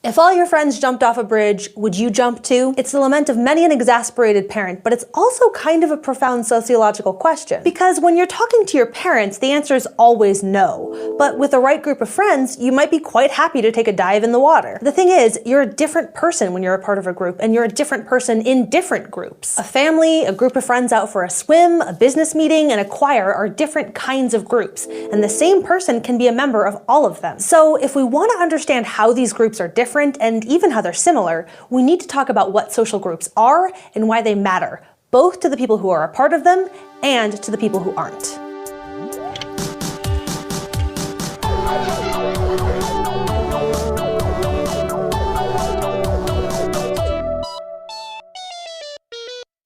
If all your friends jumped off a bridge, would you jump too? It's the lament of many an exasperated parent, but it's also kind of a profound sociological question. Because when you're talking to your parents, the answer is always no. But with the right group of friends, you might be quite happy to take a dive in the water. The thing is, you're a different person when you're a part of a group, and you're a different person in different groups. A family, a group of friends out for a swim, a business meeting, and a choir are different kinds of groups, and the same person can be a member of all of them. So if we want to understand how these groups are different, and even how they're similar, we need to talk about what social groups are and why they matter, both to the people who are a part of them and to the people who aren't.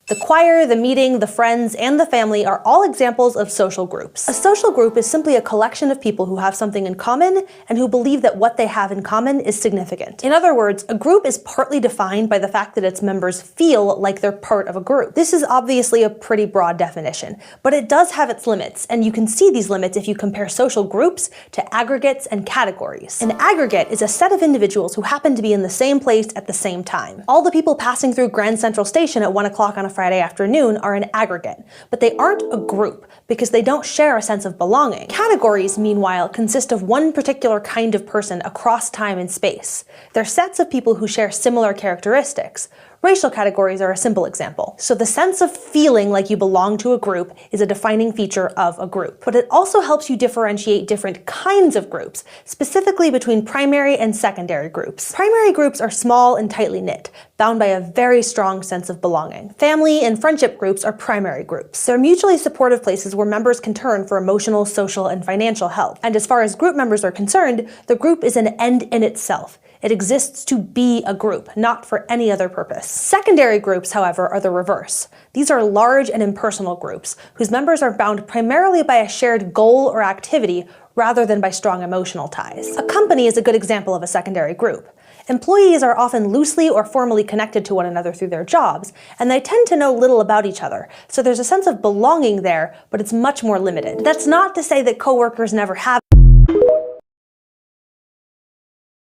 The choir, the meeting, the friends, and the family are all examples of social groups. A social group is simply a collection of people who have something in common and who believe that what they have in common is significant. In other words, a group is partly defined by the fact that its members feel like they're part of a group. This is obviously a pretty broad definition, but it does have its limits, and you can see these limits if you compare social groups to aggregates and categories. An aggregate is a set of individuals who happen to be in the same place at the same time. All the people passing through Grand Central Station at 1 o'clock on a Friday afternoon are an aggregate, but they aren't a group because they don't share a sense of belonging. Categories, meanwhile, consist of one particular kind of person across time and space. They're sets of people who share similar characteristics. Racial categories are a simple example. So the sense of feeling like you belong to a group is a defining feature of a group. But it also helps you differentiate different kinds of groups, specifically between primary and secondary groups. Primary groups are small and tightly knit, bound by a very strong sense of belonging. Family and friendship groups are primary groups. They're mutually supportive places where members can turn for emotional, social, and financial help. And as far as group members are concerned, the group is an end in itself. It exists to be a group, not for any other purpose. Secondary groups, however, are the reverse. These are large and impersonal groups, whose members are bound primarily by a shared goal or activity rather than by strong emotional ties. A company is a good example of a secondary group. Employees are often loosely or formally connected to one another through their jobs, and they tend to know little about each other, so there's a sense of belonging there, but it's much more limited. That's not to say that coworkers never have